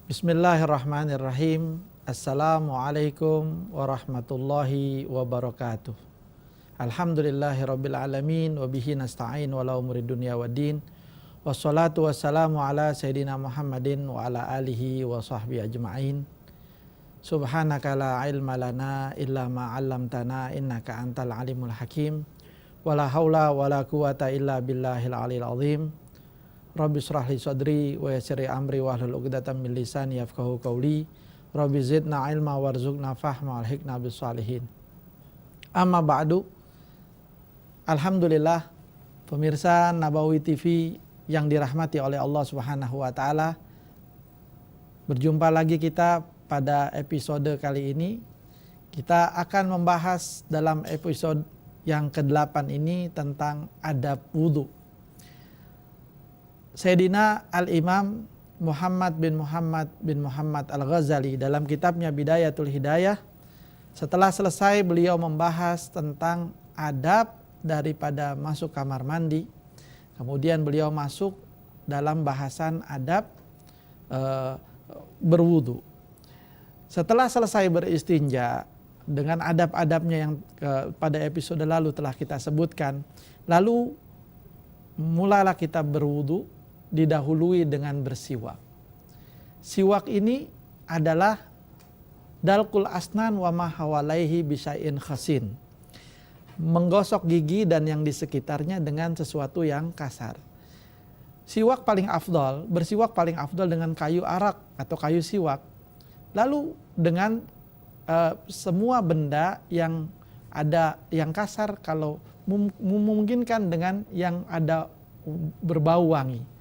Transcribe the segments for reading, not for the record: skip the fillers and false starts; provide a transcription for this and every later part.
Bismillahirrahmanirrahim. Assalamualaikum warahmatullahi wabarakatuh. Alhamdulillahirabbil alamin wa bihi nasta'in wala umuri dunya waddin. Wassalatu wassalamu ala sayidina Muhammadin wa ala alihi wa sahbihi ajma'in. Subhanaka la ilma lana illa ma 'allamtana innaka antal alimul hakim. Wala haula wala quwata illa billahil aliyil azim. Rabbi shrah li sadri wa yassir li amri wahlul 'uqdatam min lisani yafqahu qawli. Rabbi zidna ilma warzuqna fahma walhiqna bis shalihin. Amma ba'du. Alhamdulillah, pemirsa Nabawi TV yang dirahmati oleh Allah Subhanahu wa taala. Berjumpa lagi kita pada episode kali ini. Kita akan membahas dalam episode yang ke-8 ini tentang adab wudu. Sayyidina Al-Imam Muhammad bin Muhammad Al-Ghazali dalam kitabnya Bidayatul Hidayah, setelah selesai beliau membahas tentang adab daripada masuk kamar mandi, kemudian beliau masuk dalam bahasan adab berwudu. Setelah selesai beristinja dengan adab-adabnya yang pada episode lalu telah kita sebutkan, lalu mulailah kita berwudu, didahului dengan bersiwak. Siwak ini adalah dalkul asnan wa ma hawalaihi bisyai'in khasin. Menggosok gigi dan yang di sekitarnya dengan sesuatu yang kasar. Siwak paling afdol, bersiwak paling afdol dengan kayu arak atau kayu siwak. Lalu dengan semua benda yang ada yang kasar, kalau memungkinkan dengan yang ada berbau wangi.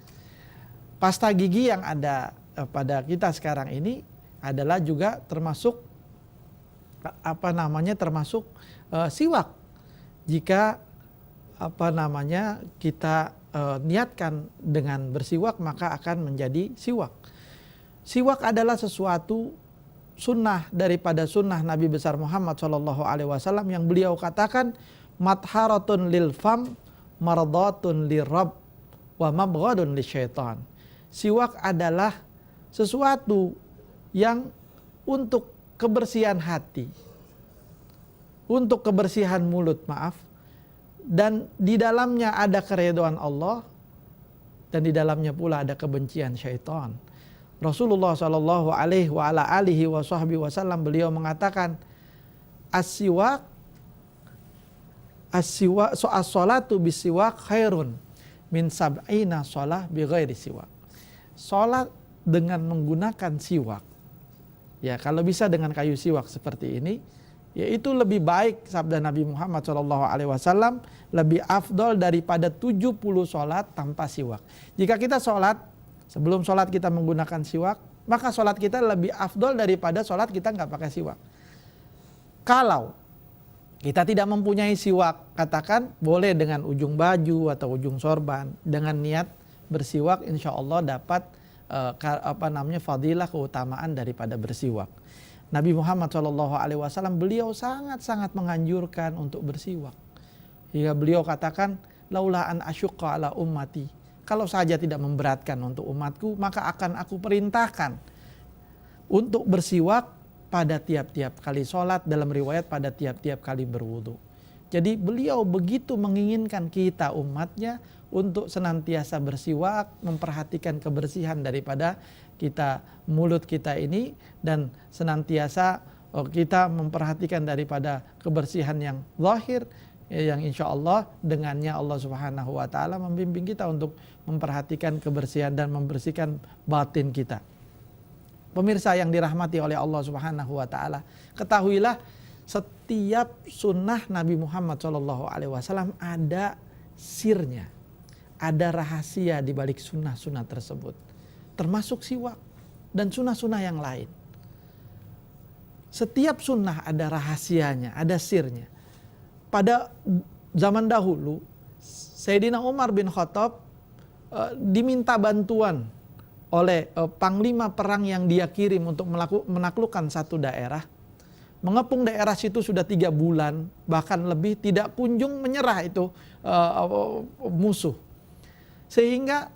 Pasta gigi yang ada pada kita sekarang ini adalah juga termasuk termasuk siwak. Jika kita niatkan dengan bersiwak, maka akan menjadi siwak. Siwak adalah sesuatu sunnah daripada sunnah Nabi besar Muhammad SAW yang beliau katakan matharatun lil fam mardatun lirab wa mabghadun lisyaitan. Siwak adalah sesuatu yang untuk kebersihan hati, untuk kebersihan mulut, dan di dalamnya ada keridhaan Allah, dan di dalamnya pula ada kebencian syaitan. Rasulullah sallallahu alaihi wa ala alihi wa sahbihi wasallam beliau mengatakan as-salatu bisiwak khairun min sab'ina shalah bighairi siwak. Salat dengan menggunakan siwak, ya kalau bisa dengan kayu siwak seperti ini, yaitu lebih baik, sabda Nabi Muhammad SAW, lebih afdol daripada 70 sholat tanpa siwak. Jika kita sholat, sebelum sholat kita menggunakan siwak, maka sholat kita lebih afdol daripada sholat kita nggak pakai siwak. Kalau kita tidak mempunyai siwak, katakan boleh dengan ujung baju atau ujung sorban, dengan niat bersiwak, insya Allah dapat fadilah, keutamaan daripada bersiwak. Nabi Muhammad SAW beliau sangat-sangat menganjurkan untuk bersiwak. Hingga beliau katakan, laula an asyqa ala ummati, kalau saja tidak memberatkan untuk umatku, maka akan aku perintahkan untuk bersiwak pada tiap-tiap kali sholat, dalam riwayat pada tiap-tiap kali berwudu. Jadi beliau begitu menginginkan kita umatnya untuk senantiasa bersiwak, memperhatikan kebersihan daripada kita, mulut kita ini, dan senantiasa kita memperhatikan daripada kebersihan yang zahir, yang insya Allah dengannya Allah Subhanahu wa taala membimbing kita untuk memperhatikan kebersihan dan membersihkan batin kita. Pemirsa yang dirahmati oleh Allah Subhanahu wa taala, ketahuilah setiap sunnah Nabi Muhammad SAW ada sirnya, ada rahasia di balik sunnah-sunnah tersebut, termasuk siwak dan sunnah-sunnah yang lain. Setiap sunnah ada rahasianya, ada sirnya. Pada zaman dahulu, Sayyidina Umar bin Khattab diminta bantuan oleh panglima perang yang dia kirim untuk menaklukkan satu daerah. Mengepung daerah situ sudah 3 bulan, bahkan lebih, tidak kunjung menyerah itu musuh. Sehingga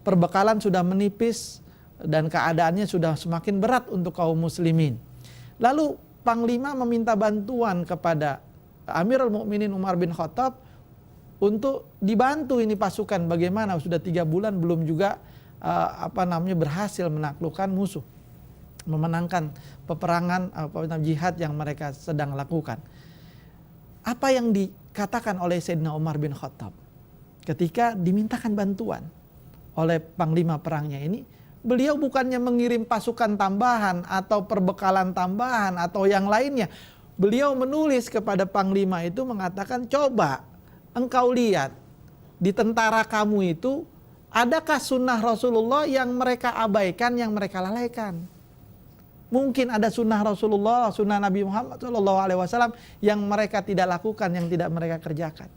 perbekalan sudah menipis, dan keadaannya sudah semakin berat untuk kaum muslimin. Lalu Panglima meminta bantuan kepada Amirul Mukminin Umar bin Khattab untuk dibantu ini pasukan, bagaimana sudah 3 bulan belum juga berhasil menaklukkan musuh, memenangkan peperangan jihad yang mereka sedang lakukan. Apa yang dikatakan oleh Sayyidina Umar bin Khattab ketika dimintakan bantuan oleh panglima perangnya ini? Beliau bukannya mengirim pasukan tambahan atau perbekalan tambahan atau yang lainnya. Beliau menulis kepada panglima itu mengatakan, coba engkau lihat di tentara kamu itu adakah sunnah Rasulullah yang mereka abaikan, yang mereka lalaikan. Mungkin ada sunnah Rasulullah, sunnah Nabi Muhammad SAW yang mereka tidak lakukan, yang tidak mereka kerjakan.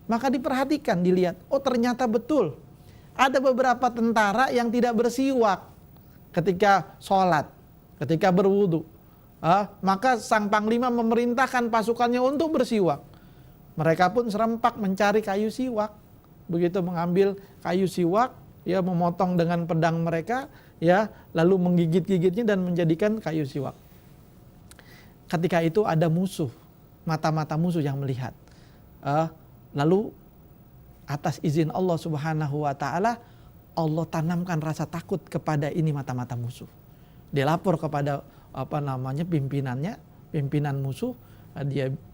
Maka diperhatikan, dilihat, oh ternyata betul. Ada beberapa tentara yang tidak bersiwak ketika sholat, ketika berwudu. Maka sang panglima memerintahkan pasukannya untuk bersiwak. Mereka pun serempak mencari kayu siwak. Begitu mengambil kayu siwak, ya memotong dengan pedang mereka, ya lalu menggigit-gigitnya dan menjadikan kayu siwak. Ketika itu ada musuh, mata-mata musuh yang melihat. Lalu atas izin Allah Subhanahu wa taala, Allah tanamkan rasa takut kepada ini mata-mata musuh. Dia lapor kepada pimpinan musuh.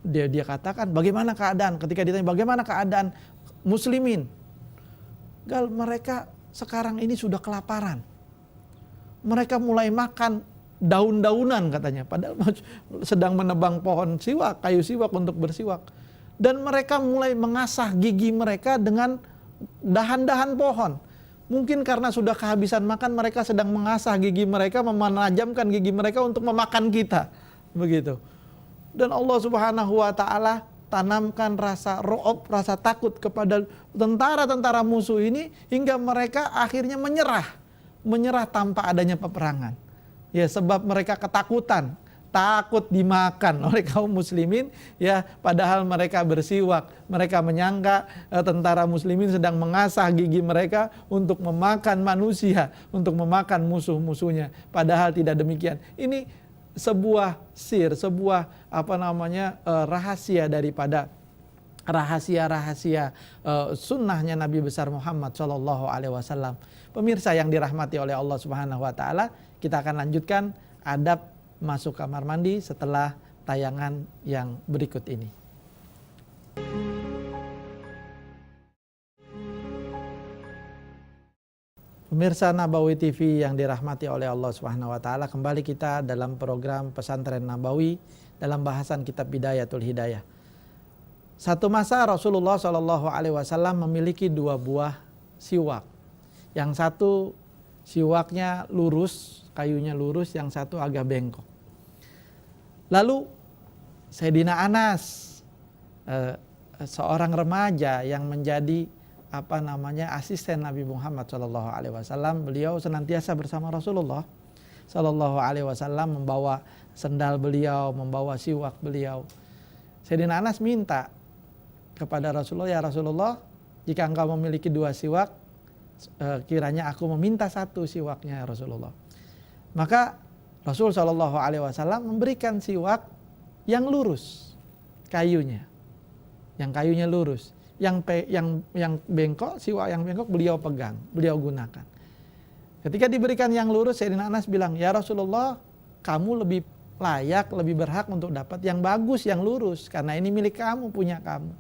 Dia katakan, bagaimana keadaan? Ketika ditanya bagaimana keadaan muslimin? Mereka sekarang ini sudah kelaparan. Mereka mulai makan daun-daunan katanya, padahal sedang menebang pohon siwak, kayu siwak untuk bersiwak. Dan mereka mulai mengasah gigi mereka dengan dahan-dahan pohon. Mungkin karena sudah kehabisan makan, mereka sedang mengasah gigi mereka, menajamkan gigi mereka untuk memakan kita. Begitu. Dan Allah Subhanahu wa taala tanamkan rasa ro'ob, rasa takut kepada tentara-tentara musuh ini hingga mereka akhirnya menyerah tanpa adanya peperangan. Ya, sebab mereka ketakutan, takut dimakan oleh kaum muslimin, ya padahal mereka bersiwak. Mereka menyangka tentara muslimin sedang mengasah gigi mereka untuk memakan manusia, untuk memakan musuh-musuhnya. Padahal tidak demikian. Ini sebuah rahasia daripada rahasia-rahasia sunnahnya Nabi besar Muhammad SAW. Pemirsa yang dirahmati oleh Allah Subhanahu wa taala, kita akan lanjutkan adab masuk kamar mandi setelah tayangan yang berikut ini. Pemirsa Nabawi TV yang dirahmati oleh Allah Subhanahu wa taala, kembali kita dalam program Pesantren Nabawi dalam bahasan kitab Bidayatul Hidayah. Satu masa Rasulullah SAW memiliki 2 buah siwak. Yang satu siwaknya lurus, kayunya lurus, yang satu agak bengkok. Lalu Sayyidina Anas, seorang remaja yang menjadi asisten Nabi Muhammad SAW, beliau senantiasa bersama Rasulullah SAW, membawa sendal beliau, membawa siwak beliau. Sayyidina Anas minta kepada Rasulullah, ya Rasulullah, jika engkau memiliki 2 siwak, kiranya aku meminta 1 siwaknya ya Rasulullah. Maka Rasul SAW memberikan siwak yang lurus kayunya, yang kayunya lurus, yang bengkok, siwak yang bengkok beliau pegang, beliau gunakan. Ketika diberikan yang lurus, Sayyidina Anas bilang, ya Rasulullah, kamu lebih layak, lebih berhak untuk dapat yang bagus, yang lurus, karena ini milik kamu, punya kamu.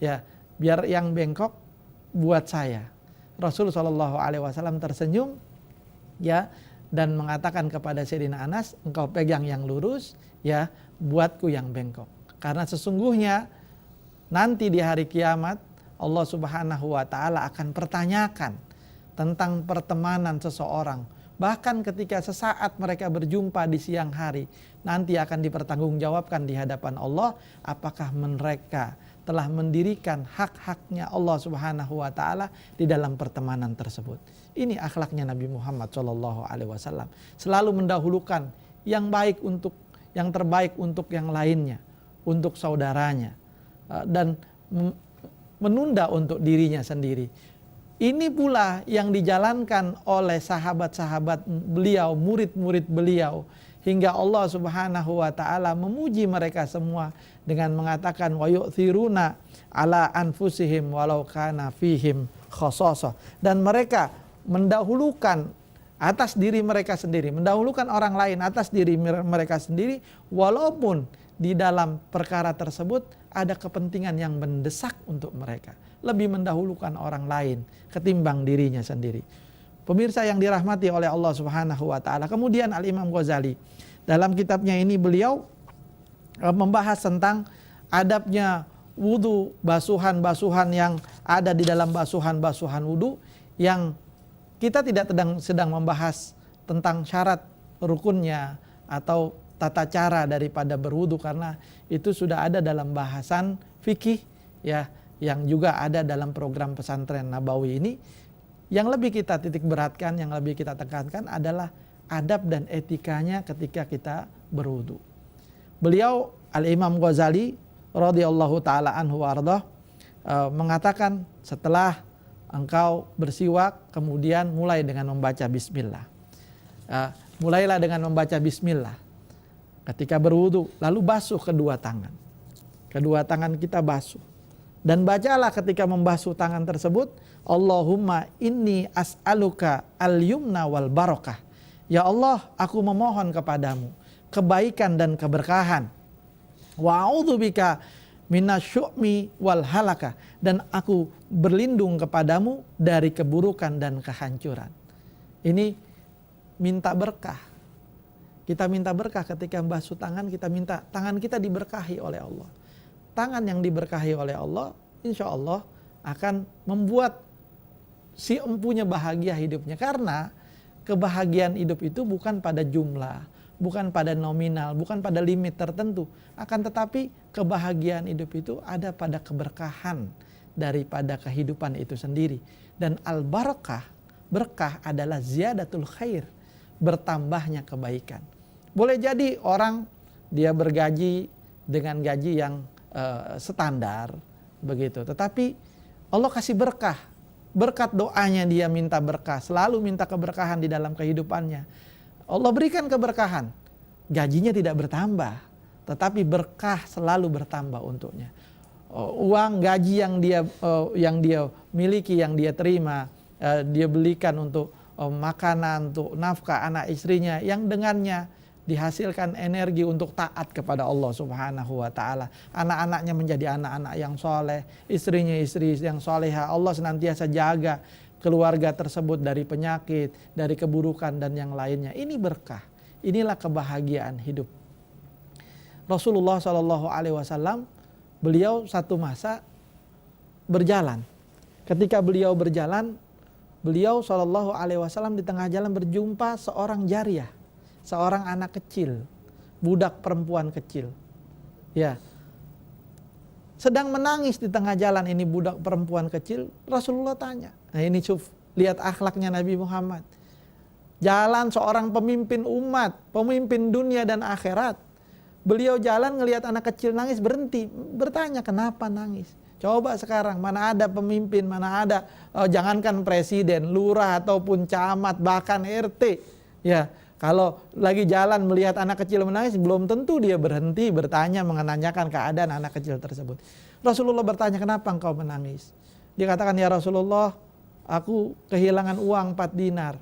Ya, biar yang bengkok buat saya. Rasul SAW tersenyum, ya, dan mengatakan kepada Sayyidina Anas, engkau pegang yang lurus, ya, buatku yang bengkok. Karena sesungguhnya nanti di hari kiamat Allah Subhanahu wa taala akan pertanyakan tentang pertemanan seseorang. Bahkan ketika sesaat mereka berjumpa di siang hari, nanti akan dipertanggungjawabkan di hadapan Allah apakah mereka telah mendirikan hak-haknya Allah Subhanahu wa taala di dalam pertemanan tersebut. Ini akhlaknya Nabi Muhammad SAW. Selalu mendahulukan yang terbaik untuk yang lainnya, untuk saudaranya, dan menunda untuk dirinya sendiri. Ini pula yang dijalankan oleh sahabat-sahabat beliau, murid-murid beliau, hingga Allah Subhanahu wa taala memuji mereka semua dengan mengatakan wa yu'thiruna ala anfusihim walau kana fihim khasasah, dan mereka mendahulukan atas diri mereka sendiri, mendahulukan orang lain atas diri mereka sendiri, walaupun di dalam perkara tersebut ada kepentingan yang mendesak untuk mereka, lebih mendahulukan orang lain ketimbang dirinya sendiri. Pemirsa yang dirahmati oleh Allah Subhanahu wa taala. Kemudian Al-Imam Ghazali dalam kitabnya ini beliau membahas tentang adabnya wudu, basuhan-basuhan yang ada di dalam basuhan-basuhan wudu, yang kita tidak sedang membahas tentang syarat rukunnya atau tata cara daripada berwudu, karena itu sudah ada dalam bahasan fikih ya, yang juga ada dalam program pesantren Nabawi ini. Yang lebih kita titik beratkan, yang lebih kita tekankan adalah adab dan etikanya ketika kita berwudu. Beliau Al-Imam Ghazali radhiyallahu taala anhu wardah mengatakan, setelah engkau bersiwak kemudian mulai dengan membaca bismillah. Mulailah dengan membaca bismillah ketika berwudu, lalu basuh kedua tangan. Kedua tangan kita basuh. Dan bacalah ketika membasuh tangan tersebut, Allahumma inni as'aluka al-yumna wal barakah. Ya Allah, aku memohon kepadamu kebaikan dan keberkahan. Wa a'udzubika minasyu'mi wal halakah, dan aku berlindung kepadamu dari keburukan dan kehancuran. Ini minta berkah. Kita minta berkah ketika membasuh tangan, kita minta tangan kita diberkahi oleh Allah. Tangan yang diberkahi oleh Allah, insya Allah akan membuat si empunya bahagia hidupnya. Karena kebahagiaan hidup itu bukan pada jumlah, bukan pada nominal, bukan pada limit tertentu. Akan tetapi kebahagiaan hidup itu ada pada keberkahan daripada kehidupan itu sendiri. Dan al-barakah, berkah adalah ziyadatul khair, bertambahnya kebaikan. Boleh jadi orang dia bergaji dengan gaji yang standar begitu, tetapi Allah kasih berkah, berkat doanya dia minta berkah, selalu minta keberkahan di dalam kehidupannya. Allah berikan keberkahan, gajinya tidak bertambah, tetapi berkah selalu bertambah untuknya. Uang gaji yang dia miliki, yang dia terima, dia belikan untuk makanan, untuk nafkah anak istrinya, yang dengannya dihasilkan energi untuk taat kepada Allah Subhanahu wa taala. Anak-anaknya menjadi anak-anak yang soleh, istrinya istri yang soleha. Allah senantiasa jaga keluarga tersebut dari penyakit, dari keburukan dan yang lainnya. Ini berkah. Inilah kebahagiaan hidup. Rasulullah SAW, beliau satu masa berjalan. Ketika beliau berjalan, beliau SAW di tengah jalan berjumpa seorang jariyah, seorang anak kecil, budak perempuan kecil. Ya, sedang menangis di tengah jalan ini budak perempuan kecil. Rasulullah tanya. Nah ini lihat akhlaknya Nabi Muhammad. Jalan seorang pemimpin umat, pemimpin dunia dan akhirat. Beliau jalan ngelihat anak kecil nangis, berhenti, bertanya kenapa nangis. Coba sekarang mana ada pemimpin, mana ada jangankan presiden, lurah ataupun camat, bahkan RT. Ya, kalau lagi jalan melihat anak kecil menangis, belum tentu dia berhenti bertanya, menanyakan keadaan anak kecil tersebut. Rasulullah bertanya, kenapa engkau menangis? Dia katakan, ya Rasulullah, aku kehilangan uang 4 dinar.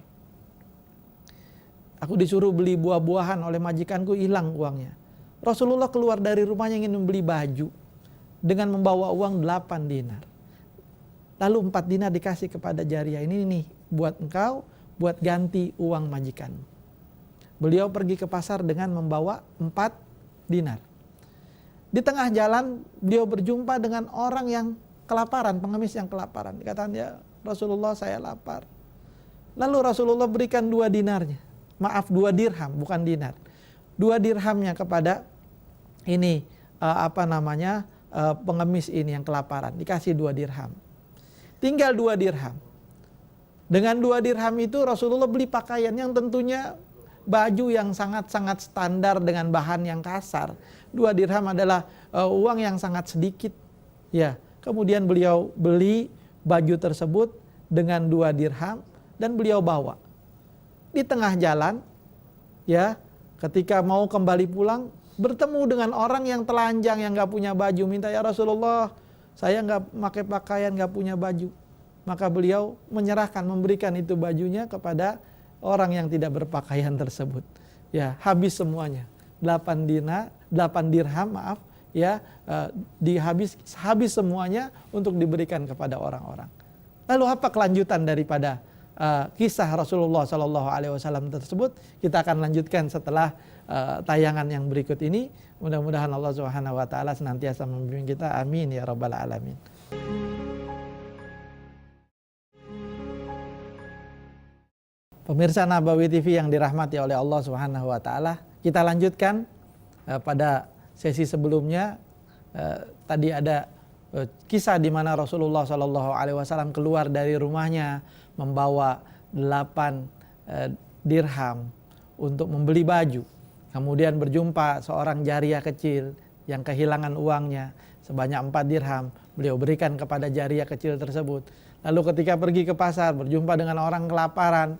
Aku disuruh beli buah-buahan oleh majikanku, hilang uangnya. Rasulullah keluar dari rumahnya ingin membeli baju dengan membawa uang 8 dinar. Lalu 4 dinar dikasih kepada jariyah, ini nih buat engkau, buat ganti uang majikanmu. Beliau pergi ke pasar dengan membawa 4 dinar. Di tengah jalan beliau berjumpa dengan orang yang kelaparan, pengemis yang kelaparan. Dikatakan, ya Rasulullah saya lapar. Lalu Rasulullah berikan 2 dinarnya. Maaf, 2 dirham, bukan dinar. 2 dirhamnya kepada ini pengemis ini yang kelaparan. Dikasih 2 dirham. Tinggal 2 dirham. Dengan 2 dirham itu Rasulullah beli pakaian yang tentunya baju yang sangat-sangat standar dengan bahan yang kasar. 2 dirham adalah uang yang sangat sedikit. Ya, kemudian beliau beli baju tersebut dengan 2 dirham dan beliau bawa. Di tengah jalan, ya, ketika mau kembali pulang, bertemu dengan orang yang telanjang, yang gak punya baju, minta, ya Rasulullah, saya gak pakai pakaian, gak punya baju. Maka beliau menyerahkan, memberikan itu bajunya kepada orang yang tidak berpakaian tersebut. Ya, habis semuanya. 8 dirham, maaf, ya, habis semuanya untuk diberikan kepada orang-orang. Lalu apa kelanjutan daripada kisah Rasulullah SAW tersebut? Kita akan lanjutkan setelah tayangan yang berikut ini. Mudah-mudahan Allah Subhanahu Wa Taala senantiasa membimbing kita. Amin ya rabbal alamin. Pemirsa Nabawi TV yang dirahmati oleh Allah Subhanahu Wa Taala, kita lanjutkan pada sesi sebelumnya. Tadi ada kisah di mana Rasulullah SAW keluar dari rumahnya membawa 8 dirham untuk membeli baju. Kemudian berjumpa seorang jariyah kecil yang kehilangan uangnya sebanyak 4 dirham. Beliau berikan kepada jariyah kecil tersebut. Lalu ketika pergi ke pasar berjumpa dengan orang kelaparan,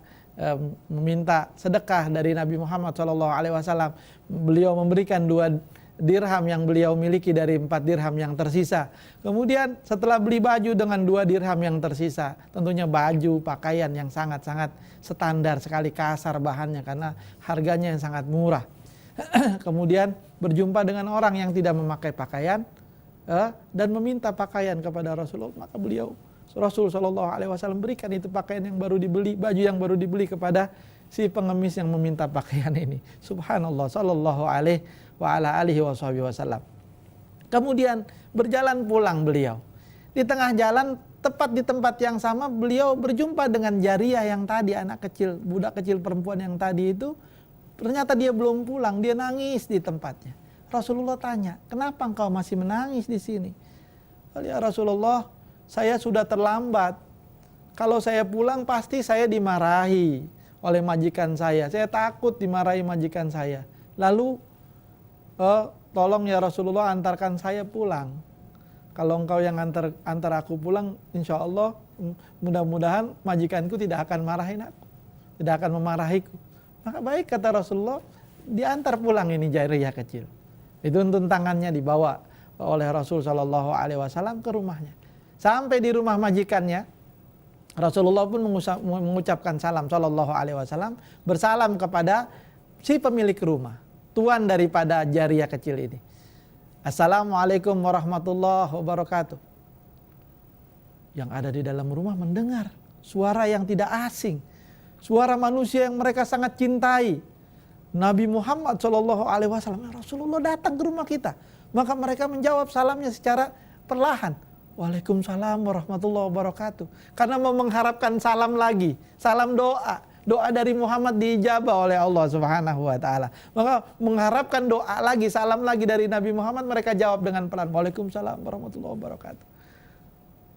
meminta sedekah dari Nabi Muhammad SAW. Beliau memberikan 2 dirham yang beliau miliki dari 4 dirham yang tersisa. Kemudian setelah beli baju dengan 2 dirham yang tersisa, tentunya baju, pakaian yang sangat-sangat standar sekali, kasar bahannya karena harganya yang sangat murah. Kemudian berjumpa dengan orang yang tidak memakai pakaian dan meminta pakaian kepada Rasulullah, maka Rasul SAW berikan itu pakaian yang baru dibeli, baju yang baru dibeli kepada si pengemis yang meminta pakaian ini. Subhanallah, sallallahu alaihi wa ala alihi wasallam. Kemudian berjalan pulang beliau. Di tengah jalan, tepat di tempat yang sama, beliau berjumpa dengan jariyah yang tadi, anak kecil, budak kecil perempuan yang tadi itu. Ternyata dia belum pulang, dia nangis di tempatnya. Rasulullah tanya, kenapa engkau masih menangis di sini? Ya Rasulullah, saya sudah terlambat. Kalau saya pulang pasti saya dimarahi oleh majikan saya. Saya takut dimarahi majikan saya. Lalu, tolong ya Rasulullah antarkan saya pulang. Kalau engkau yang antar aku pulang, insya Allah mudah-mudahan majikanku tidak akan marahin aku, tidak akan memarahiku. Maka baik kata Rasulullah, diantar pulang ini jariyah kecil. Dituntun tangannya, dibawa oleh Rasul SAW ke rumahnya. Sampai di rumah majikannya, Rasulullah pun mengucapkan salam SAW, bersalam kepada si pemilik rumah, tuan daripada jariyah kecil ini. Assalamualaikum warahmatullahi wabarakatuh. Yang ada di dalam rumah mendengar suara yang tidak asing, suara manusia yang mereka sangat cintai, Nabi Muhammad SAW. Rasulullah datang ke rumah kita. Maka mereka menjawab salamnya secara perlahan. Waalaikumsalam warahmatullahi wabarakatuh. Karena mau mengharapkan salam lagi, salam doa. Doa dari Muhammad diijabah oleh Allah Subhanahu wa taala. Maka mengharapkan doa lagi, salam lagi dari Nabi Muhammad, mereka jawab dengan pelan. Waalaikumsalam warahmatullahi wabarakatuh.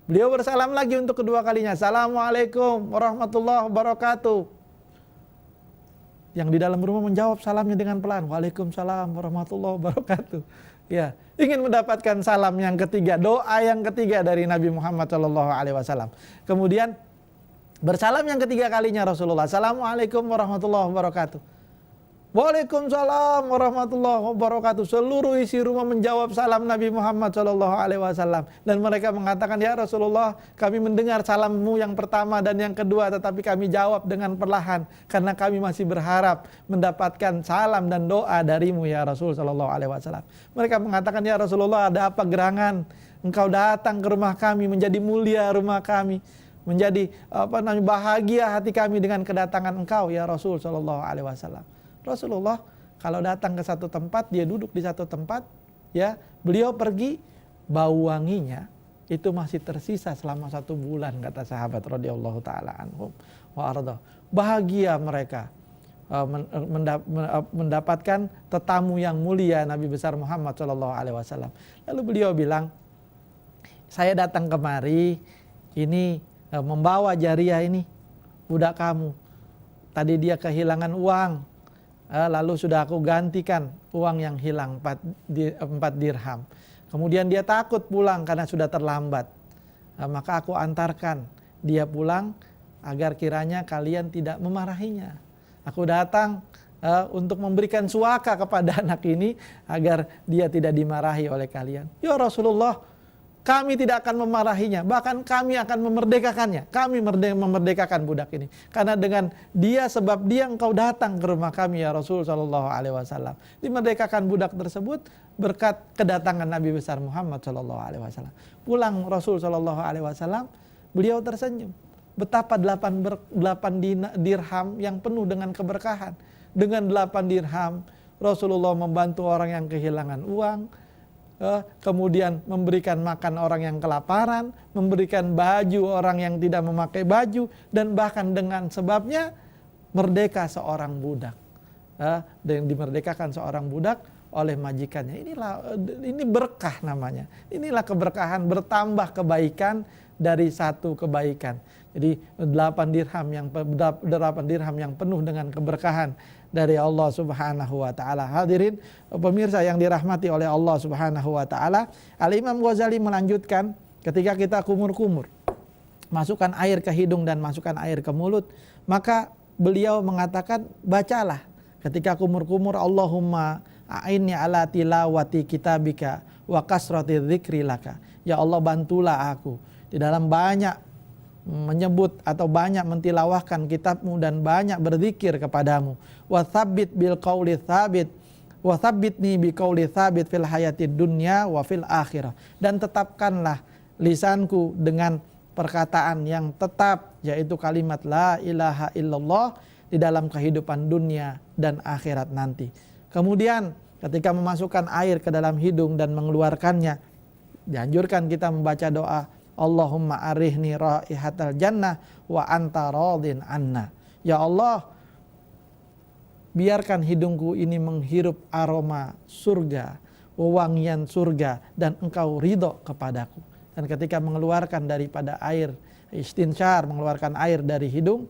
Beliau bersalam lagi untuk kedua kalinya. Assalamualaikum warahmatullahi wabarakatuh. Yang di dalam rumah menjawab salamnya dengan pelan. Waalaikumsalam warahmatullahi wabarakatuh. Ya, ingin mendapatkan salam yang ketiga, doa yang ketiga dari Nabi Muhammad SAW. Kemudian bersalam yang ketiga kalinya Rasulullah. Assalamualaikum warahmatullahi wabarakatuh. Waalaikumsalam warahmatullahi wabarakatuh. Seluruh isi rumah menjawab salam Nabi Muhammad SAW. Dan mereka mengatakan, ya Rasulullah, kami mendengar salammu yang pertama dan yang kedua, tetapi kami jawab dengan perlahan, karena kami masih berharap mendapatkan salam dan doa darimu ya Rasul SAW. Mereka mengatakan, ya Rasulullah, ada apa gerangan? Engkau datang ke rumah kami, menjadi mulia rumah kami, menjadi bahagia hati kami dengan kedatangan engkau ya Rasul SAW. Rasulullah kalau datang ke satu tempat, dia duduk di satu tempat, ya, beliau pergi, bau wanginya itu masih tersisa selama 1 bulan, kata sahabat radhiyallahu taala anhum wa arda. Bahagia mereka mendapatkan tetamu yang mulia Nabi besar Muhammad SAW. Lalu beliau bilang, saya datang kemari ini membawa jariyah ini, budak kamu. Tadi dia kehilangan uang, lalu sudah aku gantikan uang yang hilang 4 dirham. Kemudian dia takut pulang karena sudah terlambat. Maka aku antarkan dia pulang agar kiranya kalian tidak memarahinya. Aku datang untuk memberikan suaka kepada anak ini agar dia tidak dimarahi oleh kalian. Ya Rasulullah, kami tidak akan memarahinya, bahkan kami akan memerdekakannya. Kami memerdekakan budak ini. Karena dengan dia, sebab dia engkau datang ke rumah kami ya Rasul sallallahu alaihi wasallam. Dimerdekakan budak tersebut berkat kedatangan Nabi besar Muhammad sallallahu alaihi wasallam. Pulang Rasul sallallahu alaihi wasallam, beliau tersenyum. Betapa 8 dirham yang penuh dengan keberkahan. Dengan 8 dirham Rasulullah membantu orang yang kehilangan uang, kemudian memberikan makan orang yang kelaparan, memberikan baju orang yang tidak memakai baju, dan bahkan dengan sebabnya merdeka seorang budak. Dan dimerdekakan seorang budak oleh majikannya. Ini berkah namanya. Inilah keberkahan, bertambah kebaikan dari satu kebaikan. Jadi 8 dirham yang penuh dengan keberkahan dari Allah Subhanahu wa taala. Hadirin pemirsa yang dirahmati oleh Allah Subhanahu wa taala, Al-Imam Ghazali melanjutkan, ketika kita kumur-kumur, masukkan air ke hidung dan masukkan air ke mulut, maka beliau mengatakan, bacalah ketika kumur-kumur, Allahumma a'inni ala tilawati kitabika wa kasrati dzikri laka. Ya Allah, bantulah aku di dalam banyak menyebut atau banyak mentilawahkan kitabmu dan banyak berzikir kepadamu. Wa tsabbit bil qauli tsabit wa tsabbitni bi qauli tsabit fil hayatid dunya wa fil akhirah. Dan tetapkanlah lisanku dengan perkataan yang tetap, yaitu kalimat la ilaha illallah, di dalam kehidupan dunia dan akhirat nanti. Kemudian ketika memasukkan air ke dalam hidung dan mengeluarkannya, dianjurkan kita membaca doa, Allahumma arihni raihatal jannah wa anta radin anna. Ya Allah, biarkan hidungku ini menghirup aroma surga, wewangian surga, dan engkau ridho kepadaku. Dan ketika mengeluarkan daripada air istinsyar, mengeluarkan air dari hidung,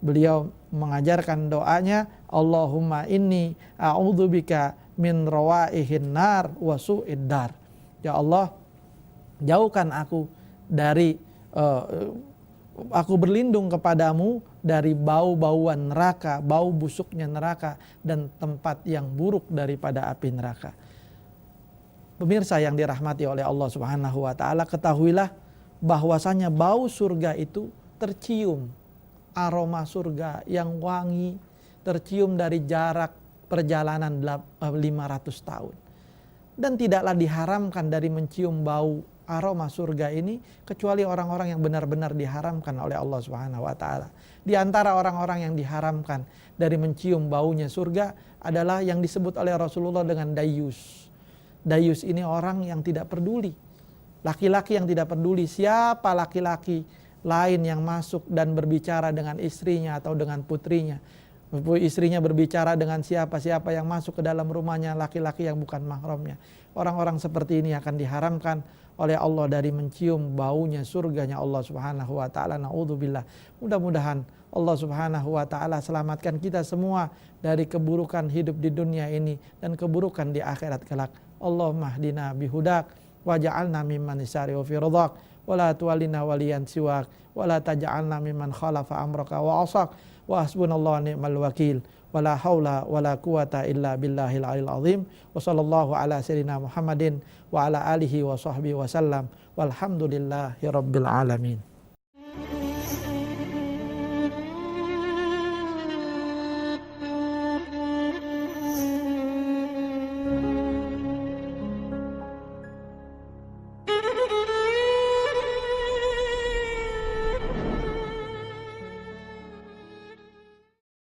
beliau mengajarkan doanya, Allahumma inni a'udzubika min rawaihin nar wa su'id dar. Ya Allah, jauhkan aku dari aku berlindung kepadamu dari bau-bauan neraka, bau busuknya neraka, dan tempat yang buruk daripada api neraka. Pemirsa yang dirahmati oleh Allah Subhanahu wa taala, ketahuilah bahwasanya bau surga itu tercium, aroma surga yang wangi tercium dari jarak perjalanan 500 tahun. Dan tidaklah diharamkan dari mencium bau aroma surga ini kecuali orang-orang yang benar-benar diharamkan oleh Allah Subhanahu wa taala. Di antara orang-orang yang diharamkan dari mencium baunya surga adalah yang disebut oleh Rasulullah dengan dayus. Dayus ini orang yang tidak peduli. Laki-laki yang tidak peduli siapa laki-laki lain yang masuk dan berbicara dengan istrinya atau dengan putrinya. Istrinya berbicara dengan siapa-siapa yang masuk ke dalam rumahnya, laki-laki yang bukan mahramnya. Orang-orang seperti ini akan diharamkan oleh Allah dari mencium baunya surganya Allah Subhanahu wa taala. Naudzubillah. Mudah-mudahan Allah Subhanahu wa taala selamatkan kita semua dari keburukan hidup di dunia ini dan keburukan di akhirat kelak. Allahumma hdina bihudak waj'alna mimman yasari'u fi ridhak wa la tuwallina waliyan siwak wa la taj'alna mimman khalafa amraka wa asak wa hasbunallahu ni'mal wakil wa la haula wa la quwata illa billahil aliyil azim wa sallallahu ala sayyidina Muhammadin wa ala alihi wa sahbihi wa sallam walhamdulillahi rabbil alamin.